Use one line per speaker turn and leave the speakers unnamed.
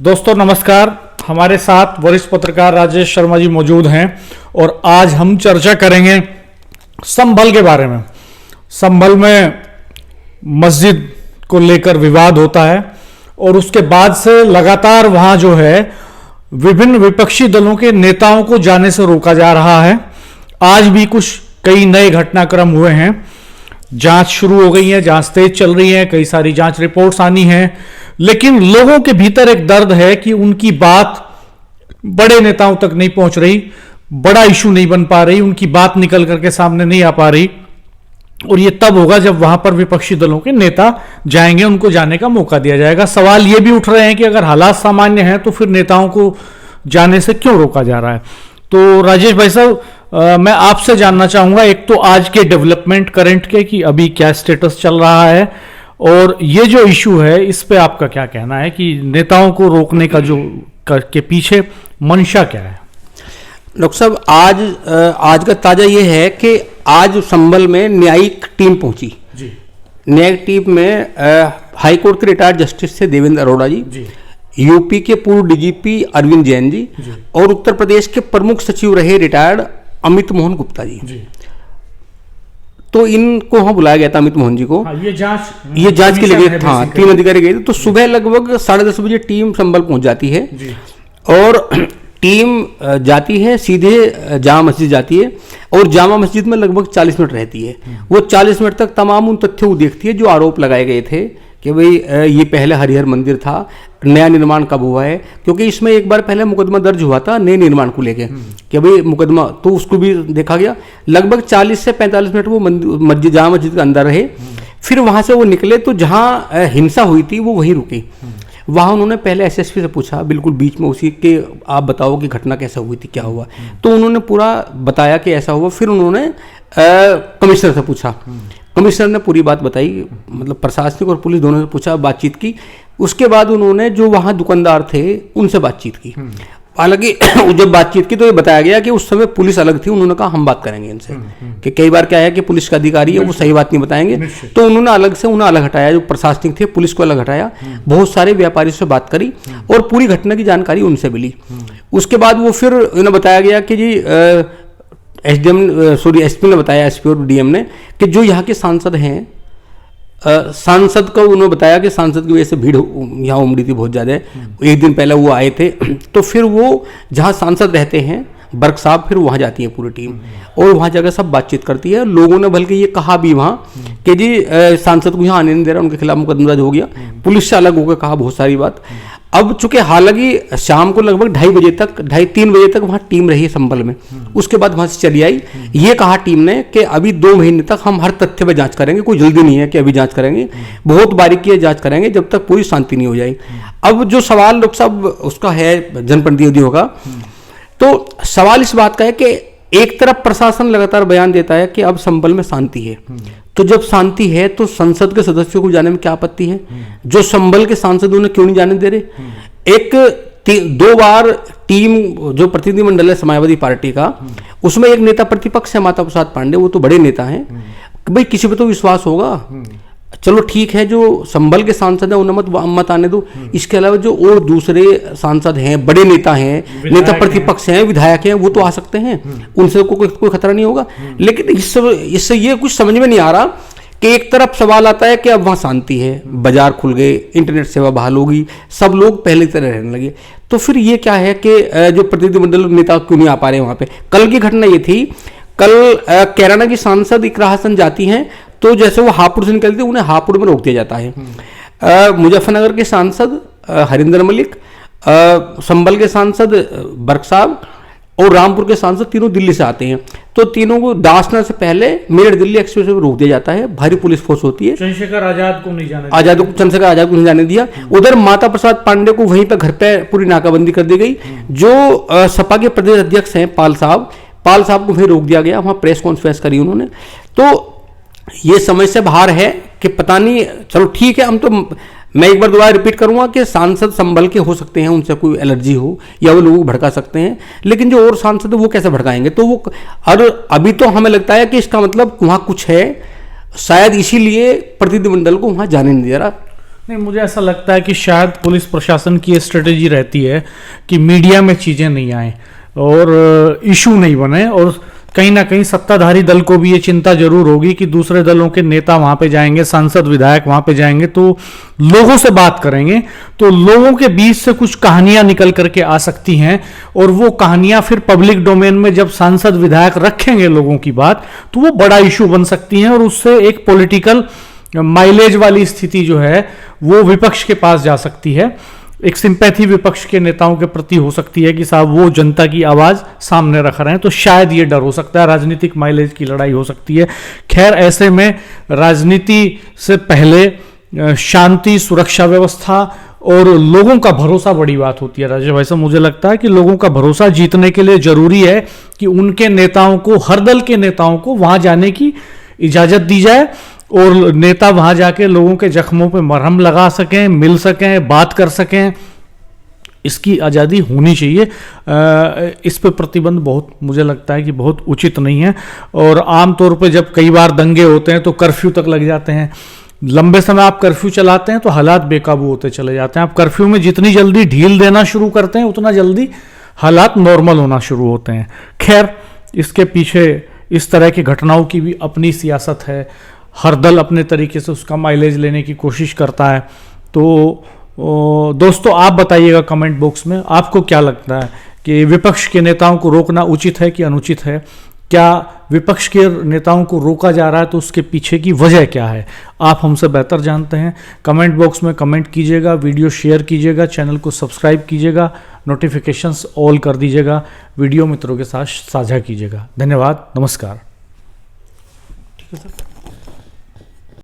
दोस्तों नमस्कार। हमारे साथ वरिष्ठ पत्रकार राजेश शर्मा जी मौजूद हैं और आज हम चर्चा करेंगे संभल के बारे में। संभल में मस्जिद को लेकर विवाद होता है और उसके बाद से लगातार वहां जो है विभिन्न विपक्षी दलों के नेताओं को जाने से रोका जा रहा है। आज भी कई नए घटनाक्रम हुए हैं, जांच शुरू हो गई है, जांच तेज चल रही है, कई सारी जांच रिपोर्ट्स आनी है, लेकिन लोगों के भीतर एक दर्द है कि उनकी बात बड़े नेताओं तक नहीं पहुंच रही, बड़ा इशू नहीं बन पा रही, उनकी बात निकल करके सामने नहीं आ पा रही। और ये तब होगा जब वहां पर विपक्षी दलों के नेता जाएंगे, उनको जाने का मौका दिया जाएगा। सवाल ये भी उठ रहे हैं कि अगर हालात सामान्य हैं तो फिर नेताओं को जाने से क्यों रोका जा रहा है। तो राजेश भाई साहब, मैं आपसे जानना चाहूंगा, एक तो आज के डेवलपमेंट करंट के कि अभी क्या स्टेटस चल रहा है, और ये जो इशू है इस पे आपका क्या कहना है कि नेताओं को रोकने का के पीछे मंशा क्या है।
डॉक्टर साहब, आज का ताजा ये है कि आज संभल में न्यायिक टीम पहुंची जी। न्यायिक टीम में हाई कोर्ट के रिटायर्ड जस्टिस थे देवेंद्र अरोड़ा जी, यूपी के पूर्व डीजीपी अरविंद जैन जी, और उत्तर प्रदेश के प्रमुख सचिव रहे रिटायर्ड अमित मोहन गुप्ता जी। तो इनको वहां बुलाया गया था, अमित मोहन जी को।
ये
जांच के लिए था, 3 अधिकारी गए थे। तो सुबह लगभग 10:30 बजे टीम संभल पहुंच जाती है और टीम जाती है सीधे जामा मस्जिद जाती है और जामा मस्जिद में लगभग 40 मिनट रहती है। वो 40 मिनट तक तमाम उन तथ्यों को देखती है जो आरोप लगाए गए थे कि भाई ये पहले हरिहर मंदिर था, नया निर्माण कब हुआ है, क्योंकि इसमें एक बार पहले मुकदमा दर्ज हुआ था नए निर्माण को लेके कि भाई मुकदमा, तो उसको भी देखा गया। लगभग 40 से 45 मिनट वो जामा मस्जिद के अंदर रहे। फिर वहां से वो निकले तो जहां हिंसा हुई थी वो वहीं रुकी। वहां उन्होंने पहले एसएसपी से पूछा, बिल्कुल बीच में उसी के, आप बताओ कि घटना कैसे हुई थी, क्या हुआ। तो उन्होंने पूरा बताया कि ऐसा हुआ। फिर उन्होंने कमिश्नर से पूछा, कमिश्नर ने पूरी बात बताई, मतलब प्रशासनिक और पुलिस दोनों से पूछा, बातचीत की। उसके बाद उन्होंने जो वहां दुकानदार थे उनसे बातचीत की। हालांकि जब बातचीत की तो ये बताया गया कि उस समय पुलिस अलग थी। उन्होंने कहा हम बात करेंगे इनसे, कि कई बार क्या है कि पुलिस का अधिकारी है वो सही बात नहीं बताएंगे, तो उन्होंने उन्हें अलग हटाया, जो प्रशासनिक थे पुलिस को अलग हटाया। बहुत सारे व्यापारियों से बात करी और पूरी घटना की जानकारी उनसे मिली। उसके बाद वो फिर उन्हें बताया गया कि जी एसपी ने बताया, एसपी और डीएम ने, कि जो यहाँ के सांसद हैं, सांसद को उन्होंने बताया कि सांसद की वजह से भीड़ यहाँ उमड़ी थी बहुत ज़्यादा। एक दिन पहले वो आए थे, तो फिर वो जहाँ सांसद रहते हैं बर्क साहब, फिर वहाँ जाती है पूरी टीम और वहाँ जाकर सब बातचीत करती है। लोगों ने बल्कि ये कहा भी वहाँ कि जी सांसद को यहाँ आने नहीं दे रहा, उनके खिलाफ मुकदमा दर्ज हो गया। पुलिस से अलग होकर कहा बहुत सारी बात। अब चूंकि हालांकि शाम को लगभग 2:30 बजे तक वहाँ टीम रही संभल में। उसके बाद वहाँ से चली आई। ये कहा टीम ने कि अभी 2 महीने तक हम हर तथ्य पर जांच करेंगे, कोई जल्दी नहीं है कि अभी जांच करेंगे, बहुत बारीकी जांच करेंगे जब तक पूरी शांति नहीं हो जाए। अब जो सवाल डॉक्टर साहब उसका है जनप्रतिनिधियों का, तो सवाल इस बात का है कि एक तरफ प्रशासन लगातार बयान देता है कि अब संभल में शांति है, तो जब शांति है तो संसद के सदस्यों को जाने में क्या आपत्ति है? जो संभल के सांसद उन्हें क्यों नहीं जाने दे रहे? 2 बार टीम जो प्रतिनिधिमंडल है समाजवादी पार्टी का, उसमें एक नेता प्रतिपक्ष है माता प्रसाद पांडे, वो तो बड़े नेता हैं, भाई किसी पे तो विश्वास होगा। चलो ठीक है, जो संभल के सांसद हैं उन्हें मत आने दो, इसके अलावा जो और दूसरे सांसद हैं, बड़े नेता हैं, नेता प्रतिपक्ष हैं, विधायक हैं, वो तो आ सकते हैं, उनसे कोई खतरा नहीं होगा। लेकिन इससे ये कुछ समझ में नहीं आ रहा कि एक तरफ सवाल आता है कि अब वहाँ शांति है, बाजार खुल गए, इंटरनेट सेवा बहाल होगी, सब लोग पहले की तरह रहने लगे, तो फिर ये क्या है कि जो प्रतिनिधिमंडल नेता क्यों नहीं आ पा रहे वहाँ पे? कल की घटना ये थी, कल कैराना की सांसद इकरा हसन जाती हैं, तो जैसे वो हापुड़ से निकलते उन्हें हापुड़ में रोक दिया जाता है। मुजफ्फरनगर के सांसद हरिंदर मलिक, संभल के सांसद बर्क साहब और रामपुर के सांसद तीनों दिल्ली से आते हैं, तो तीनों को दासना से पहले मेरठ दिल्ली एक्सप्रेस में रोक दिया जाता है। भारी पुलिस फोर्स होती है।
चंद्रशेखर आजाद को नहीं
जाने दिया। उधर माता प्रसाद पांडे को वहीं पर घर पे पूरी नाकाबंदी कर दी गई। जो सपा के प्रदेश अध्यक्ष हैं पाल साहब को वहीं रोक दिया गया, वहां प्रेस कॉन्फ्रेंस करी उन्होंने। तो ये समझ से बाहर है कि पता नहीं, चलो ठीक है, हम तो, मैं एक बार दोबारा रिपीट करूंगा कि सांसद संभल के हो सकते हैं, उनसे कोई एलर्जी हो या वो लोगों को भड़का सकते हैं, लेकिन जो और सांसद है वो कैसे भड़काएंगे? तो वो, और अभी तो हमें लगता है कि इसका मतलब वहां कुछ है, शायद इसीलिए प्रतिनिधिमंडल को वहां जाने नहीं दे रहा।
नहीं, मुझे ऐसा लगता है कि शायद पुलिस प्रशासन की ये स्ट्रेटेजी रहती है कि मीडिया में चीज़ें नहीं आए और इशू नहीं बने, और कहीं ना कहीं सत्ताधारी दल को भी ये चिंता जरूर होगी कि दूसरे दलों के नेता वहां पे जाएंगे, सांसद विधायक वहां पे जाएंगे तो लोगों से बात करेंगे, तो लोगों के बीच से कुछ कहानियां निकल करके आ सकती हैं, और वो कहानियां फिर पब्लिक डोमेन में जब सांसद विधायक रखेंगे लोगों की बात, तो वो बड़ा इशू बन सकती हैं, और उससे एक पॉलिटिकल माइलेज वाली स्थिति जो है वो विपक्ष के पास जा सकती है। एक सिंपैथी विपक्ष के नेताओं के प्रति हो सकती है कि साहब वो जनता की आवाज सामने रख रहे हैं, तो शायद ये डर हो सकता है, राजनीतिक माइलेज की लड़ाई हो सकती है। खैर, ऐसे में राजनीति से पहले शांति, सुरक्षा व्यवस्था और लोगों का भरोसा बड़ी बात होती है राजेश भाई साहब। मुझे लगता है कि लोगों का भरोसा जीतने के लिए जरूरी है कि उनके नेताओं को, हर दल के नेताओं को वहां जाने की इजाजत दी जाए और नेता वहां जाके लोगों के जख्मों पे मरहम लगा सकें, मिल सकें, बात कर सकें, इसकी आज़ादी होनी चाहिए। इस पे प्रतिबंध बहुत, मुझे लगता है कि बहुत उचित नहीं है। और आमतौर पे जब कई बार दंगे होते हैं तो कर्फ्यू तक लग जाते हैं। लंबे समय आप कर्फ्यू चलाते हैं तो हालात बेकाबू होते चले जाते हैं। आप कर्फ्यू में जितनी जल्दी ढील देना शुरू करते हैं उतना जल्दी हालात नॉर्मल होना शुरू होते हैं। खैर, इसके पीछे इस तरह की घटनाओं की भी अपनी सियासत है। हर दल अपने तरीके से उसका माइलेज लेने की कोशिश करता है। तो दोस्तों, आप बताइएगा कमेंट बॉक्स में आपको क्या लगता है कि विपक्ष के नेताओं को रोकना उचित है कि अनुचित है? क्या विपक्ष के नेताओं को रोका जा रहा है तो उसके पीछे की वजह क्या है? आप हमसे बेहतर जानते हैं। कमेंट बॉक्स में कमेंट कीजिएगा, वीडियो शेयर कीजिएगा, चैनल को सब्सक्राइब कीजिएगा, नोटिफिकेशंस ऑल कर दीजिएगा, वीडियो मित्रों के साथ साझा कीजिएगा। धन्यवाद, नमस्कार। ठीक है सर।